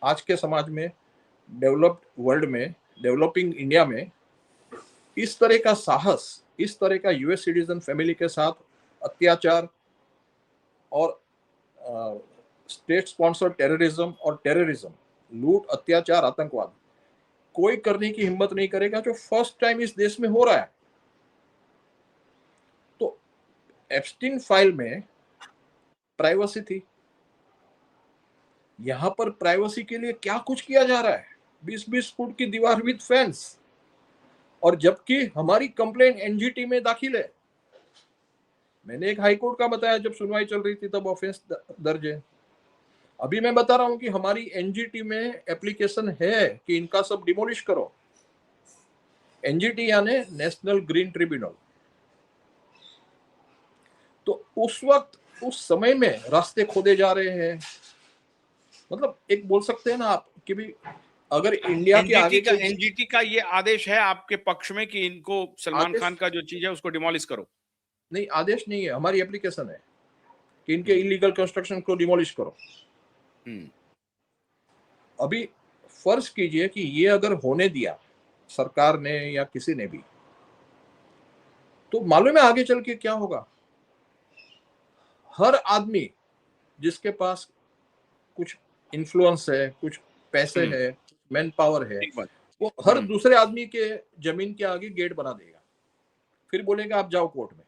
आज के समाज में, डेवलप्ड वर्ल्ड में, डेवलपिंग इंडिया में इस तरह का साहस, इस तरह का यूएस सिटीजन फैमिली के साथ अत्याचार और स्टेट स्पॉन्सर्ड टेररिज्म और टेररिज्म, लूट, अत्याचार, आतंकवाद कोई करने की हिम्मत नहीं करेगा, जो फर्स्ट टाइम इस देश में हो रहा है। तो एप्स्टीन फाइल में प्राइवेसी थी, यहां पर प्राइवेसी के लिए क्या कुछ किया जा रहा है, 20-20 फुट की दीवार विद फेंस, और जबकि हमारी कंप्लेंट एनजीटी में दाखिल है। मैंने एक हाईकोर्ट का बताया, जब सुनवाई चल रही थी तब ऑफेंस दर्ज है। अभी मैं बता रहा हूं कि हमारी एनजीटी में एप्लीकेशन है कि इनका सब डिमोलिश करो। एनजीटी यानी नेशनल ग्रीन ट्रिब्यूनल। तो उस वक्त, उस समय में रास्ते खोदे जा रहे हैं। मतलब एक बोल सकते हैं ना आप कि भी अगर इंडिया के आगे के एनजीटी का ये आदेश है आपके पक्ष में कि इनको सलमान आदेश खान का जो चीज है उसको डिमोलिश करो? नहीं, आदेश नहीं है, हमारी एप्लीकेशन है कि इनके इलीगल कंस्ट्रक्शन को डिमोलिश करो। अभी फर्ज कीजिए कि ये अगर होने दिया सरकार ने या किसी ने भी, तो मालूम है आगे चल के क्या होगा। हर आदमी जिसके पास कुछ इन्फ्लुएंस है, कुछ पैसे है, मैन पावर है, ठीक बात। वो हर दूसरे आदमी के जमीन के आगे गेट बना देगा, फिर बोलेगा आप जाओ कोर्ट में।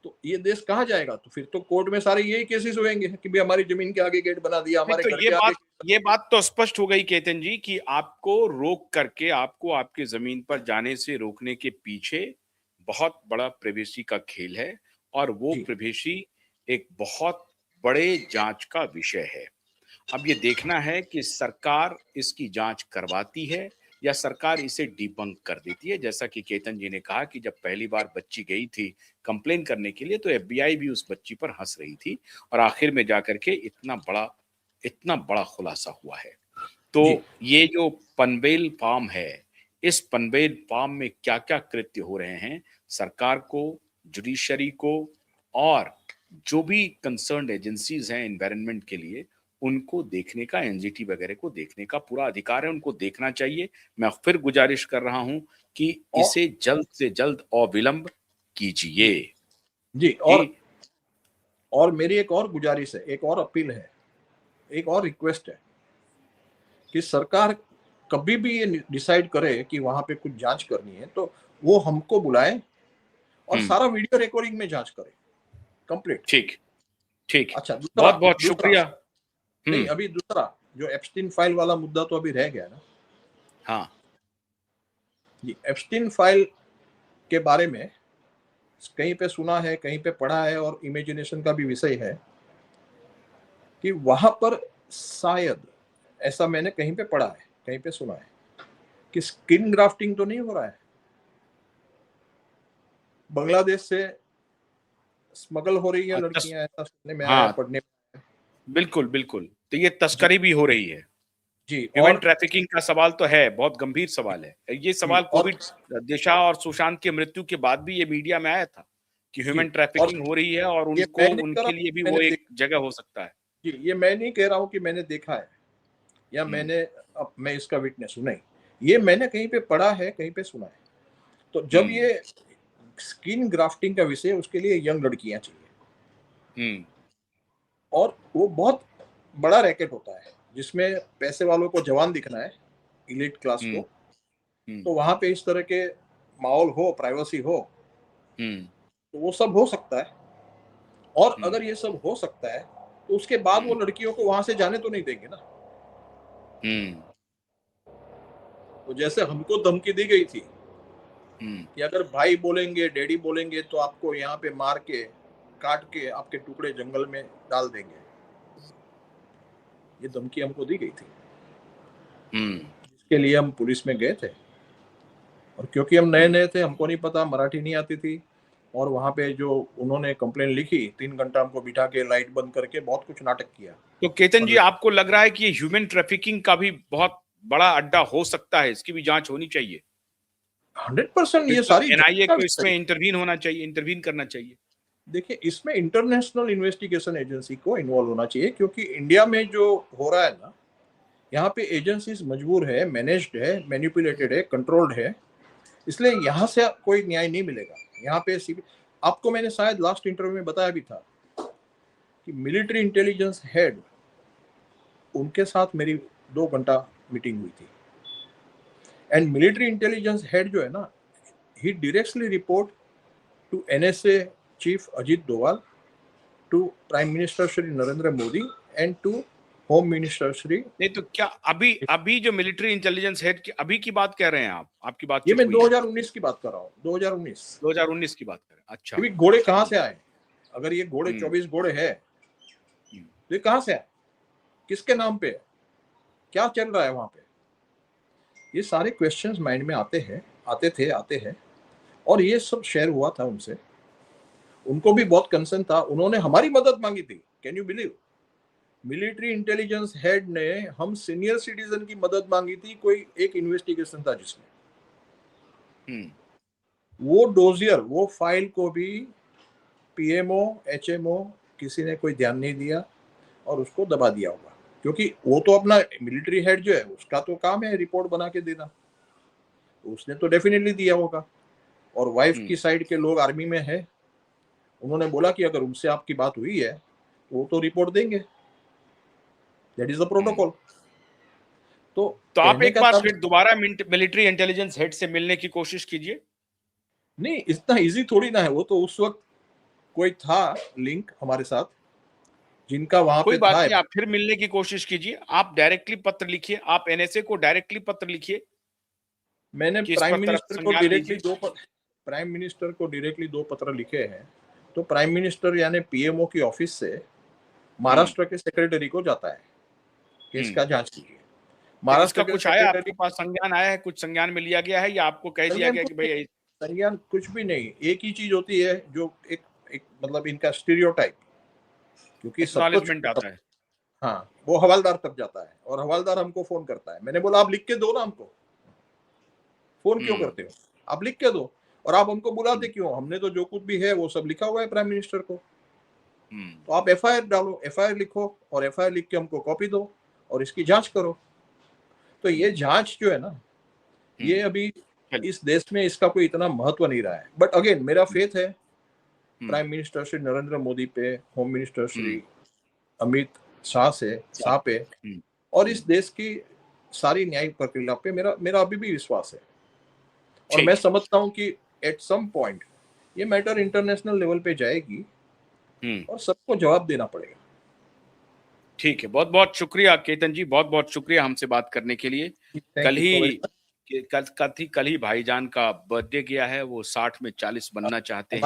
तो ये देश कहाँ जाएगा? तो फिर तो कोर्ट में सारे यही केसेस होंगे कि भाई हमारी जमीन के आगे गेट बना दिया, हमारे तो घर के आगे। ये बात तो स्पष्ट हो गई केतन जी कि आपको रोक करके आपको आपके जमीन पर जाने से रोकने के पीछे बहुत बड़ा प्रिवेसी का खेल है, और वो जी प्रिवेसी एक बहुत बड़े जांच का विषय है। अब ये देखना है कि सरकार इसकी जांच करवाती है या सरकार इसे डिबंक कर देती है। जैसा कि केतन जी ने कहा कि जब पहली बार बच्ची गई थी कंप्लेन करने के लिए, तो एफबीआई भी उस बच्ची पर हंस रही थी, और आखिर में जाकर के इतना बड़ा खुलासा हुआ है। तो जी ये जो पनवेल फार्म है, इस पनवेल फार्म में क्या क्या कृत्य हो रहे हैं, सरकार को, जुडिशरी को, और जो भी कंसर्न्ड एजेंसीज हैं एनवायरनमेंट के लिए, उनको देखने का, एनजीटी वगैरह को देखने का पूरा अधिकार है, उनको देखना चाहिए। मैं फिर गुजारिश कर रहा हूं कि और इसे जल्द से जल्द अविलंब कीजिए। जी जी जी। और मेरी एक और गुजारिश है, एक और अपील है, एक और रिक्वेस्ट है कि सरकार कभी भी ये डिसाइड करे कि वहां पे कुछ जांच करनी है तो वो हमको बुलाए और हम्म। सारा वीडियो रिकॉर्डिंग में जांच करे कंप्लीट। ठीक। ठीक। अच्छा दूसरा बहुत बहुत दूसरा शुक्रिया। नहीं, हम्म। अभी दूसरा जो एप्स्टीन फाइल वाला मुद्दा तो अभी रह गया ना। हाँ। ये एप्स्टीन फाइल के बारे में कहीं पे सुना है, कहीं पे पढ़ा है, और इमेजिनेशन का भी विषय है कि वहां पर शायद, ऐसा मैंने कहीं पे पढ़ा है, कहीं पे सुना है कि स्किन ग्राफ्टिंग तो नहीं हो रहा है, बांग्लादेश से स्मगल हो रही है लड़कियां, ऐसा सुनने में आया है, हाँ, पढ़ने में। बिल्कुल बिल्कुल, तो ये जी तस्करी भी हो रही है। जी ह्यूमन ट्रैफिकिंग का सवाल तो है, बहुत गंभीर सवाल है ये जी सवाल। कोविड, दिशा और सुशांत की मृत्यु के बाद भी ये मीडिया में आया था कि जी ह्यूमन और ट्रैफिकिंग हो रही है, और ये उनको, मैं नहीं कर रहा उनके लिए भी हूँ, वो मैंने एक देखा। जगह हो सकता है। जी ये मैं नहीं कह रहा हूँ कि मैंने देखा है या हम्म। मैंने, अब मैं इसका विटनेस हूँ, नहीं, ये मैंने कहीं पे पढ़ा है, कहीं पे सुना है। तो जब हम्म। ये स्किन ग्राफ्टिंग का विषय है, उसके लिए यंग लड़कियां चाहिए, हम्म। और वो बहुत बड़ा रैकेट होता है जिसमें पैसे वालों को जवान दिखना है, इलीट क्लास हम्म। को। हम्म। तो वहां पे इस तरह के माहौल हो, प्राइवेसी हो, हम्म। तो वो सब हो सकता है। और हम्म। अगर ये सब हो सकता है तो उसके बाद वो हम्म। लड़कियों को वहां से जाने तो नहीं देंगे ना। हम्म। तो जैसे हमको धमकी दी गई थी हम्म। कि अगर भाई बोलेंगे, डैडी बोलेंगे, तो आपको यहाँ पे मार के, काट के आपके टुकड़े जंगल में डाल देंगे, ये धमकी हमको दी गई थी। हम्म। इसके लिए हम पुलिस में गए थे, और क्योंकि हम नए नए थे, हमको नहीं पता, मराठी नहीं आती थी, और वहां पे जो उन्होंने कंप्लेन लिखी, 3 घंटा हमको बिठा के लाइट बंद करके बहुत कुछ नाटक किया। तो केतन जी, मतलब आपको लग रहा है कि ये ह्यूमन ट्रैफिकिंग का भी बहुत बड़ा अड्डा हो सकता है, इसकी भी जांच होनी चाहिए? 100% फिर ये तो सारी एनआईए जांच का को विषय इसमें है। इंटरवीन होना चाहिए, इंटरवीन करना चाहिए। देखिए इसमें इंटरनेशनल इन्वेस्टिगेशन एजेंसी को इन्वॉल्व होना चाहिए, क्योंकि इंडिया में जो हो रहा है ना, यहाँ पे एजेंसीज मजबूर है, मैनेज्ड है, मैनिपुलेटेड है, कंट्रोल्ड है, इसलिए यहाँ से कोई न्याय नहीं मिलेगा। यहाँ पे आपको मैंने शायद लास्ट इंटरव्यू में बताया भी था कि मिलिट्री इंटेलिजेंस हेड, उनके साथ मेरी 2 घंटा मीटिंग हुई थी। एंड मिलिट्री इंटेलिजेंस हेड जो है ना, he directly report to NSA chief Ajit Doval, to prime minister Shri Narendra Modi, and to home minister Shri. नहीं तो क्या अभी अभी जो मिलिट्री इंटेलिजेंस हेड की अभी की बात कह रहे हैं आप, आपकी ये बातचीत मैं हुई है? 2019 की बात कर रहा हूँ, 2019। 2019 की बात करें, अच्छा। क्योंकि घोड़े कहाँ से आए? अगर ये घोड़े हम्म। 24 घोड़े है, हम्म। तो ये कहाँ से आए, किसके नाम पे है, क्या चल रहा है वहां पे? ये सारे क्वेश्चंस माइंड में आते हैं, आते हैं। और ये सब शेयर हुआ था उनसे, उनको भी बहुत कंसर्न था, उन्होंने हमारी मदद मांगी थी। Can you believe? Military intelligence head ने हम सीनियर सिटीजन की मदद मांगी थी, कोई एक इन्वेस्टिगेशन था जिसमें हम्म। वो डोजियर, वो फाइल को भी पीएमओ, एचएमओ, किसी ने कोई ध्यान नहीं दिया और उसको दबा दिया होगा, क्योंकि वो तो अपना मिलिट्री हेड जो है उसका तो काम है रिपोर्ट बना के देना, तो उसने तो डेफिनेटली दिया होगा। और वाइफ हम्म। की साइड के लोग आर्मी में है, उन्होंने बोला कि अगर उनसे आपकी बात हुई है तो वो तो रिपोर्ट देंगे, that is the hmm. Protocol. तो आप कहने एक का बार तात्पर्य- फिर दोबारा मिलिट्री इंटेलिजेंस हेड से मिलने की कोशिश कीजिए। नहीं, इतना इजी थोड़ी ना है। वो तो उस वक्त कोई था लिंक हमारे साथ, जिनका वहां कोई पे बात था। नहीं, आप फिर मिलने की कोशिश कीजिए। आप डायरेक्टली पत्र लिखिए, आप एनएसए को डायरेक्टली पत्र लिखिए मैंने कि इस पर तरफ संज्ञान लीजिए। प्राइम मिनिस्टर को डायरेक्टली 2 पत्र लिखे हैं। तो प्राइम मिनिस्टर यानी पीएमओ की ऑफिस से महाराष्ट्र के सेक्रेटरी को जाता है कि इसका जांच कीजिए। तो महाराष्ट्र इसका के कुछ आया, आपके सेक्रेटरी पास संज्ञान आया है? कुछ संज्ञान में लिया गया है या आपको कह दिया गया कि भाई संज्ञान कुछ भी नहीं। एक ही चीज होती है जो एक मतलब इनका स्टीरियोटाइप, क्योंकि सब कुछ एक्नॉलेजमेंट आता है? हाँ, वो हवलदार तक जाता है और हवलदार हमको फोन करता है। मैंने बोला आप लिख के दो ना हमको, फोन क्यों करते हो? आप लिख के दो। और आप हमको बुलाते क्यों? हमने तो जो कुछ भी है वो सब लिखा हुआ है प्राइम मिनिस्टर को। तो आप एफआईआर डालो, एफआईआर लिखो और एफआईआर लिख के हमको कॉपी दो और इसकी जांच करो। तो ये जांच जो है ना, ये अभी इस देश में इसका कोई इतना महत्व नहीं रहा है। बट अगेन मेरा फेथ है प्राइम मिनिस्टर श्री नरेंद्र मोदी पे, होम मिनिस्टर श्री अमित शाह पे और इस देश की सारी न्यायिक प्रक्रिया पे मेरा अभी भी विश्वास है। और मैं समझता हूं कि एट सम पॉइंट ये मैटर इंटरनेशनल लेवल पे जाएगी और सबको जवाब देना पड़ेगा। ठीक है, बहुत बहुत शुक्रिया केतन जी, बहुत बहुत शुक्रिया हमसे बात करने के लिए। कल ही भाईजान का बर्थडे गया है, वो 60 में 40 बनना चाहते हैं।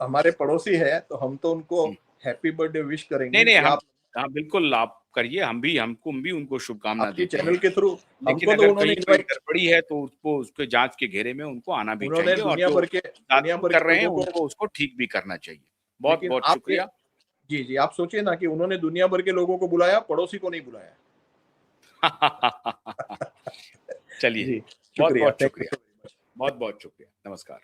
हमारे पड़ोसी है तो हम तो उनको हैप्पी बर्थडे विश करेंगे। नहीं, हाँ बिल्कुल आप करिए, हम भी उनको शुभकामना देते हैं चैनल के थ्रू। लेकिन अगर कहीं कोई गड़बड़ी है तो उसके जांच के घेरे में उनको आना भी चाहिए और जो कर रहे हैं उनको उसको ठीक भी करना चाहिए। बहुत बहुत शुक्रिया। जी, आप सोचिए ना कि उन्होंने दुनिया भर के लोगों को बुलाया, पड़ोसी को नहीं बुलाया। चलिए, बहुत बहुत शुक्रिया, बहुत बहुत शुक्रिया। नमस्कार।